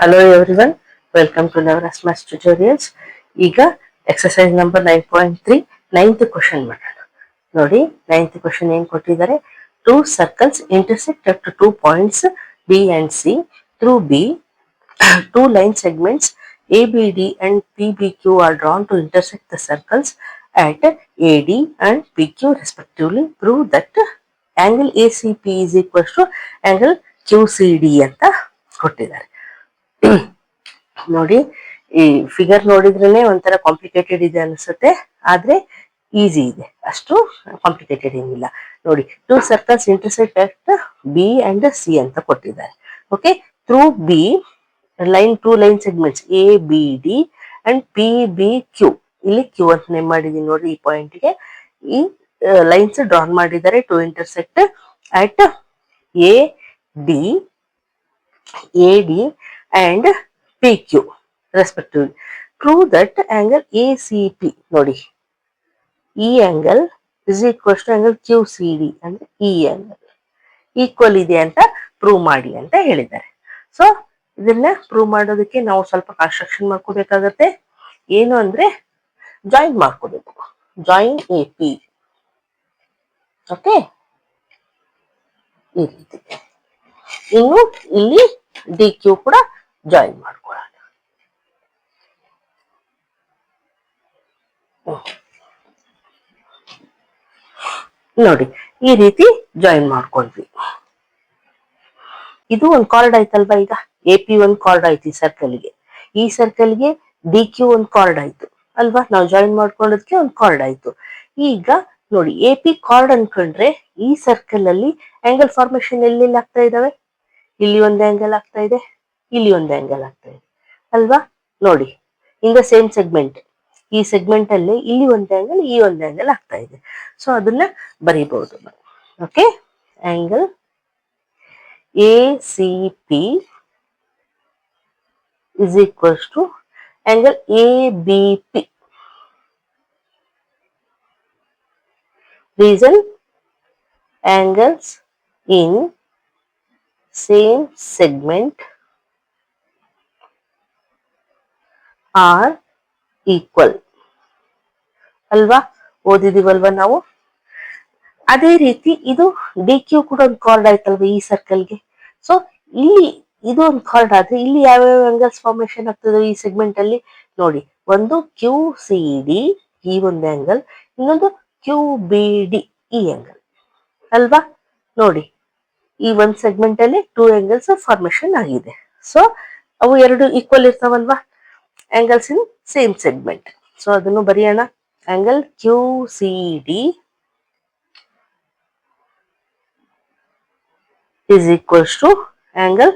Hello everyone, welcome to Navras Maths Tutorials. ಈಗ exercise number 9.3 9th question ಮಾಡೋಣ. ನೋಡಿ 9th question ಏನು ಕೊಟ್ಟಿದ್ದಾರೆ, two circles intersect at two points B and C through B two line segments ABD and PBQ are drawn to intersect the circles at AD and PQ respectively. Prove that angle ACP is equal to angle QCD ಅಂತ ಕೊಟ್ಟಿದ್ದಾರೆ. ನೋಡಿ, ಈ figure ನೋಡಿದ್ರೇನೆ ಒಂಥರ complicated ಇದೆ ಅನ್ಸುತ್ತೆ, ಆದ್ರೆ easy ಇದೆ, ಅಷ್ಟು ಕಾಂಪ್ಲಿಕೇಟೆಡ್ ಏನಿಲ್ಲ. ನೋಡಿ, two circles intersect at B and C ಅಂತ ಕೊಟ್ಟಿದ್ದಾರೆ. Okay, through B line two line segments A B D and P B Q. ಇಲ್ಲಿ ಕ್ಯೂ ಅಂತ ನೇಮ್ ಮಾಡಿದೀನಿ ನೋಡಿ. ಈ ಪಾಯಿಂಟ್ಗೆ ಈ ಲೈನ್ಸ್ ಡ್ರಾನ್ ಮಾಡಿದ್ದಾರೆ to intersect at A D and P Q respectively. Prove that angle A C P, ನೋಡಿ ಈ angle is equal to angle Q C D ಅಂದ್ರೆ ಈ ಆಂಗಲ್ ಈಕ್ವಲ್ ಇದೆ ಅಂತ ಪ್ರೂವ್ ಮಾಡಿ ಅಂತ ಹೇಳಿದ್ದಾರೆ. ಸೊ ಇದನ್ನ ಪ್ರೂವ್ ಮಾಡೋದಕ್ಕೆ ನಾವು ಸ್ವಲ್ಪ ಕನ್ಸ್ಟ್ರಕ್ಷನ್ ಮಾಡ್ಕೋಬೇಕಾಗತ್ತೆ. ಏನು ಅಂದ್ರೆ ಜಾಯಿನ್ ಮಾಡ್ಕೋಬೇಕು, ಜಾಯಿನ್ ಎ ಪಿ. ಓಕೆ, ಈ ರೀತಿ. ಇನ್ನು ಇಲ್ಲಿ ಡಿ ಕ್ಯೂ ಕೂಡ ಜಾಯಿನ್ ಮಾಡ್ಕೊಳ್ಳೋಣ. ನೋಡಿ, ಈ ರೀತಿ ಜಾಯಿನ್ ಮಾಡ್ಕೊಂಡ್ವಿ. ಇದು ಒಂದು ಕಾರ್ಡ್ ಆಯ್ತಲ್ವಾ. ಈಗ ಎ ಪಿ ಒಂದು ಕಾರ್ಡ್ ಆಯ್ತು ಈ ಸರ್ಕಲ್ಗೆ, ಈ ಸರ್ಕಲ್ಗೆ ಡಿ ಕ್ಯೂ ಒಂದು ಕಾರ್ಡ್ ಆಯ್ತು ಅಲ್ವಾ. ನಾವು ಜಾಯಿನ್ ಮಾಡ್ಕೊಳ್ಳೋದಕ್ಕೆ ಒಂದು ಕಾರ್ಡ್ ಆಯ್ತು. ಈಗ ನೋಡಿ, ಎ ಪಿ ಕಾರ್ಡ್ ಅನ್ಕೊಂಡ್ರೆ ಈ ಸರ್ಕಲ್ ಅಲ್ಲಿ ಆಂಗಲ್ ಫಾರ್ಮೇಶನ್ ಎಲ್ಲೆಲ್ಲಿ ಆಗ್ತಾ ಇದಾವೆ. ಇಲ್ಲಿ ಒಂದು ಆಂಗಲ್ ಆಗ್ತಾ ಇದೆ, ಇಲ್ಲಿ ಒಂದು ಆಂಗಲ್ ಆಗ್ತಾ ಇದೆ ಅಲ್ವಾ. ನೋಡಿ, ಇನ್ ದ ಸೇಮ್ ಸೆಗ್ಮೆಂಟ್, ಈ ಸೆಗ್ಮೆಂಟ್ ಅಲ್ಲಿ ಇಲ್ಲಿ ಒಂದು ಆಂಗಲ್, ಈ ಒಂದು ಆಂಗಲ್ ಆಗ್ತಾ ಇದೆ. ಸೊ ಅದನ್ನ ಬರೀಬಹುದು. Okay, angle A C P is equals to angle ABP. Reason, angles in same segment are equal. ಅಲ್ವಾ, ಓದಿದೀವಲ್ವಾ ನಾವು. ಅದೇ ರೀತಿ ಇದು ಡಿ ಕ್ಯೂ ಕೂಡ ಒಂದು ಕಾರ್ಡ್ ಆಯ್ತಲ್ವಾ ಈ ಸರ್ಕಲ್ಗೆ. ಸೊ ಇಲ್ಲಿ ಇದು ಒಂದು ಕಾರ್ಡ್ ಆದ್ರೆ ಇಲ್ಲಿ ಯಾವ್ಯಾವ ಆಂಗಲ್ಸ್ ಫಾರ್ಮೇಶನ್ ಆಗ್ತದೆ ಈ ಸೆಗ್ಮೆಂಟ್ ಅಲ್ಲಿ. ನೋಡಿ, ಒಂದು ಕ್ಯೂ ಸಿ ಡಿ ಈ ಒಂದು ಆಂಗಲ್, ಇನ್ನೊಂದು ಕ್ಯೂ ಬಿ ಡಿ ಈ ಆಂಗಲ್ ಅಲ್ವಾ. ನೋಡಿ, ಈ ಒಂದು ಸೆಗ್ಮೆಂಟ್ ಅಲ್ಲಿ ಟೂ ಆಂಗಲ್ಸ್ ಫಾರ್ಮೇಶನ್ ಆಗಿದೆ. ಸೊ ಅವು ಎರಡು ಈಕ್ವಲ್ ಇರ್ತಾವಲ್ವಾ, angles in same segment. So ಅದನ್ನು ಬರೆಯೋಣ. Angle Q C D is equals to angle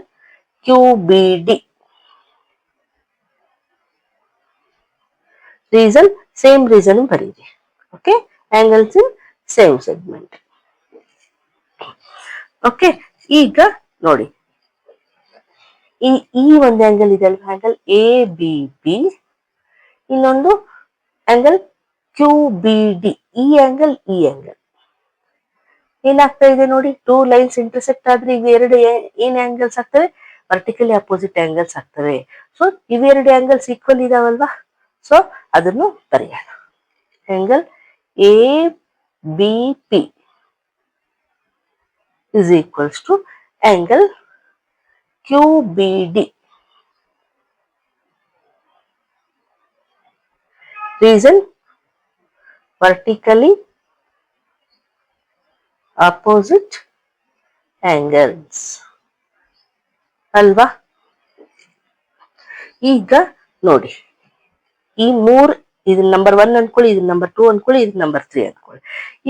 QBD. Reason, same reason ಬರೀರಿ. Okay, angles in same segment. Okay, ಈಗ ನೋಡಿ, ಈ ಒಂದು ಆಂಗಲ್ ಇದೆ ಅಲ್ವಾ, ಆಂಗಲ್ ಎ ಬಿ ಪಿ, ಇನ್ನೊಂದು ಆಂಗಲ್ ಕ್ಯೂ ಬಿ ಡಿ. ಈ ಆಂಗಲ್ ಏನಾಗ್ತಾ ಇದೆ ನೋಡಿ, ಟೂ ಲೈನ್ಸ್ ಇಂಟರ್ಸೆಕ್ಟ್ ಆದ್ರೆ ಇವೆರಡು ಏನ್ ಆಂಗಲ್ಸ್ ಆಗ್ತವೆ, ವರ್ಟಿಕಲಿ ಅಪೋಸಿಟ್ ಆಂಗಲ್ಸ್ ಆಗ್ತವೆ. ಸೊ ಇವೆರಡು ಆಂಗಲ್ಸ್ ಈಕ್ವಲ್ ಇದಾವಲ್ವಾ. ಸೊ ಅದನ್ನು ಬರೆಯೋಣ. Angle A B P is equals to angle Q B D. Reason, vertically opposite angles ಅಲ್ವಾ. ಈಗ ನೋಡಿ, ಈ ಮೂರ್, ಇದನ್ನ ನಂಬರ್ 1 ಅನ್ಕೊಳ್ಳಿ, ಇದನ್ನ ನಂಬರ್ 2 ಅನ್ಕೊಳ್ಳಿ, ಇದನ್ನ ನಂಬರ್ 3 ಅನ್ಕೊಳ್ಳಿ.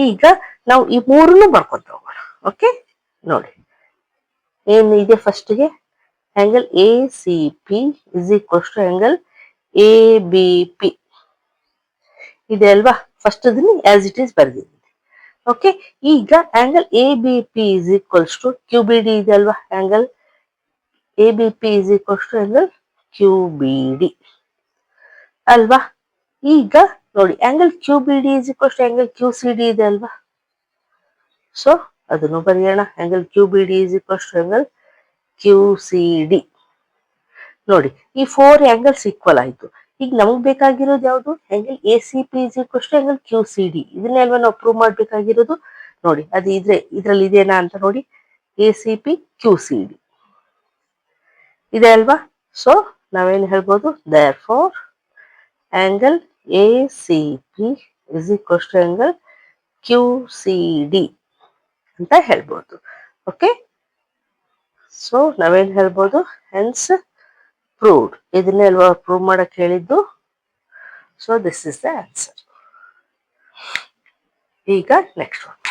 ಈಗ ನಾವು ಈ ಮೂರನ್ನು ಬರ್ಕೊಂತ ಹೋಗೋಣ. ಓಕೆ, ನೋಡಿ ಏನು ಇದೆ ಫಸ್ಟ್ಗೆ, angle A C P is equals to angle A B P ಇದೆ ಅಲ್ವಾ. ಫಸ್ಟ್ ಅದನ್ನ ಆಸ್ ಇಟ್ ಈಸ್ ಬರ್ದಿದ್ದೀನಿ. ಓಕೆ, ಈಗ angle A B P is equals to Q B D ಇದೆ ಅಲ್ವಾ. Angle A B P is equals to angle Q B D ಅಲ್ವಾ. ಈಗ ನೋಡಿ, angle Q B D is equals to angle Q C D ಇದೆ ಅಲ್ವಾ. So ಅದನ್ನು ಬರೆಯೋಣ. Angle Q B D is equals to angle Q C D. ನೋಡಿ ಈ 4 angles equal ಆಯ್ತು. ಈಗ ನಮಗ್ ಬೇಕಾಗಿರೋದು ಯಾವುದು? Angle A C P is equal to angle Q C D. ಇದನ್ನೇ ಅಲ್ವಾ ನಾವು ಪ್ರೂವ್ ಮಾಡ್ಬೇಕಾಗಿರೋದು. ನೋಡಿ ಅದು ಇದ್ರಲ್ಲಿ ಇದೆನಾ ಅಂತ ನೋಡಿ. A C P Q C D ಇದೆ ಅಲ್ವಾ. ಸೊ ನಾವೇನ್ ಹೇಳ್ಬೋದು, therefore angle A C P is equal to angle Q C D ಅಂತ ಹೇಳ್ಬೋದು. ಓಕೆ, ಸೊ ನಾವೇನ್ ಹೇಳ್ಬೋದು, ಹೆನ್ಸ್ proved. ಇದನ್ನೇ ಅಲ್ವಾ ಪ್ರೂವ್ ಮಾಡಕ್ ಹೇಳಿದ್ದು. So this is the answer. ಈಗ ನೆಕ್ಸ್ಟ್ ಒನ್.